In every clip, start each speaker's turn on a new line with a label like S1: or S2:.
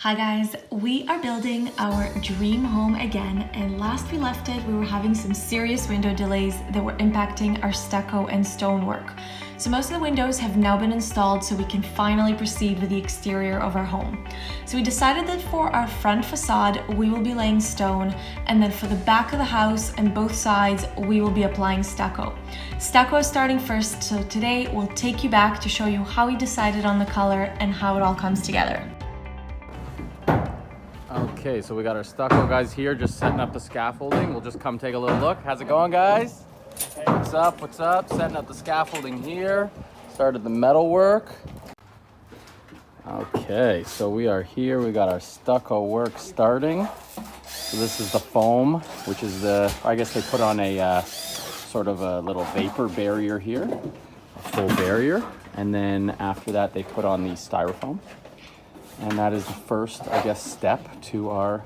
S1: Hi guys, we are building our dream home again, and last we left it, we were having some serious window delays that were impacting our stucco and stonework. So most of the windows have now been installed so we can finally proceed with the exterior of our home. So we decided that for our front facade, we will be laying stone, and then for the back of the house and both sides, we will be applying stucco. Stucco is starting first, so today we'll take you back to show you how we decided on the color and how it all comes together.
S2: Okay, so we got our stucco guys here just setting up the scaffolding. We'll just come take a little look. How's it going, guys? What's up, what's up? Setting up the scaffolding here. Started the metal work. Okay, so we are here. We got our stucco work starting. So this is the foam, which is I guess they put on a sort of a little vapor barrier here, a full barrier. And then after that, they put on the styrofoam. And that is the first, I guess, step to our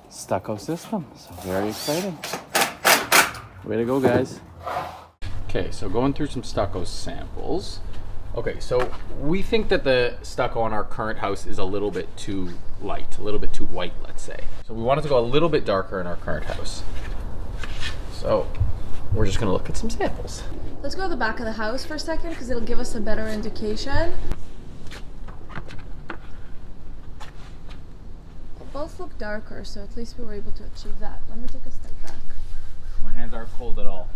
S2: stucco system. So very exciting. Way to go, guys. Okay, so going through some stucco samples. Okay, so we think that the stucco on our current house is a little bit too light, a little bit too white, let's say. So we wanted to go a little bit darker in our current house. So we're just gonna look at some samples.
S1: Let's go to the back of the house for a second because it'll give us a better indication. Both look darker, so at least we were able to achieve that. Let me take a step back.
S2: My hands aren't cold at all.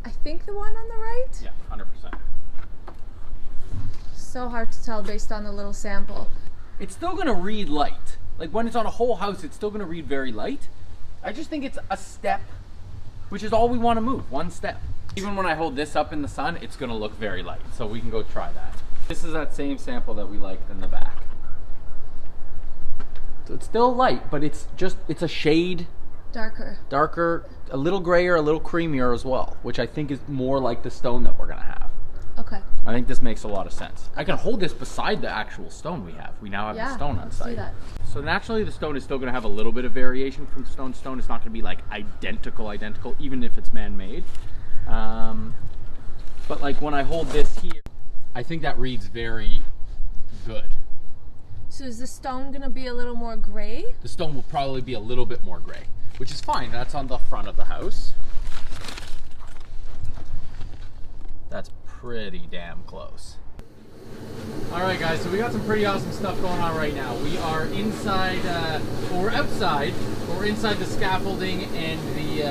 S1: I think the one on the right?
S2: Yeah, 100%.
S1: So hard to tell based on the little sample.
S2: It's still gonna read light. Like when it's on a whole house, it's still gonna read very light. I just think it's a step, which is all we wanna move, one step. Even when I hold this up in the sun, it's gonna look very light. So we can go try that. This is that same sample that we liked in the back. So it's still light, but it's a shade darker, a little grayer, a little creamier as well, which I think is more like the stone that we're gonna have.
S1: Okay.
S2: I think this makes a lot of sense. I can hold this beside the actual stone we have. We now have the stone on site.
S1: That.
S2: So naturally the stone is still gonna have a little bit of variation from stone to stone. It's not gonna be like identical, even if it's man-made. But like when I hold this here, I think that reads very good.
S1: So is the stone gonna be a little more gray?
S2: The stone will probably be a little bit more gray, which is fine. That's on the front of the house. That's pretty damn close. All right, guys, so we got some pretty awesome stuff going on right now. We are inside, we're outside, but we're inside the scaffolding and the,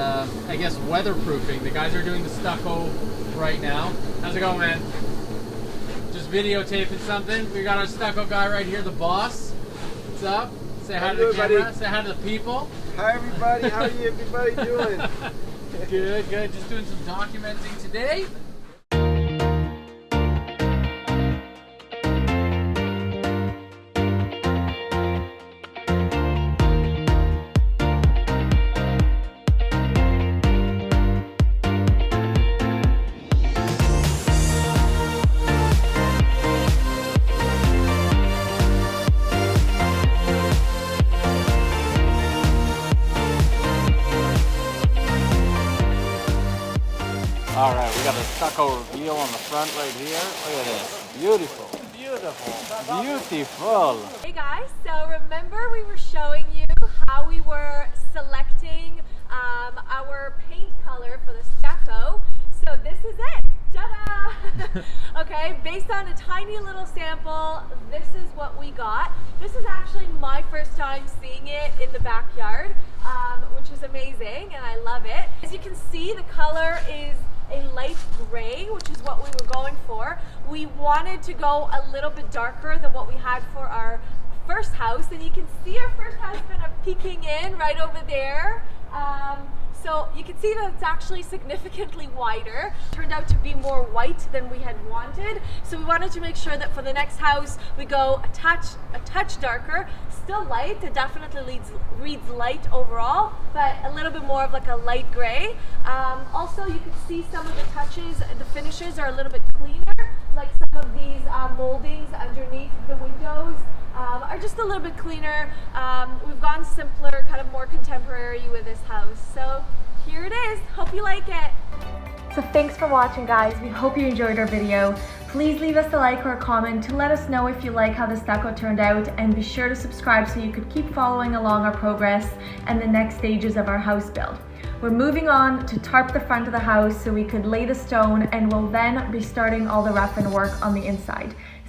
S2: I guess, weatherproofing. The guys are doing the stucco right now. How's it going, man? Just videotaping something. We got our stucco guy right here, the boss. What's up? Say hi to the camera. Say hi to the people.
S3: Hi everybody. How are you everybody doing?
S2: Good, good. Just doing some documenting today. All right, we got a stucco reveal on the front right here. Look at this. Beautiful, beautiful, beautiful.
S4: Hey guys, so remember we were showing you how we were selecting our paint color for the stucco. So this is it. Ta-da! Okay, based on a tiny little sample, this is what we got. This is actually my first time seeing it in the backyard, which is amazing and I love it. As you can see, the color is a light gray, which is what we were going for. We wanted to go a little bit darker than what we had for our first house, and you can see our first house kind of peeking in right over there. So you can see that it's actually significantly wider. It turned out to be more white than we had wanted. So we wanted to make sure that for the next house, we go a touch darker, still light. It definitely reads light overall, but a little bit more of like a light gray. Also, you can see some of the touches, the finishes are a little bit cleaner, like some of these moldings underneath the windows. Are just a little bit cleaner. We've gone simpler, kind of more contemporary with this house. So here it is. Hope you like it.
S1: So thanks for watching, guys. We hope you enjoyed our video. Please leave us a like or a comment to let us know if you like how the stucco turned out, and be sure to subscribe so you could keep following along our progress and the next stages of our house build. We're moving on to tarp the front of the house so we could lay the stone, and we'll then be starting all the rough-in work on the inside.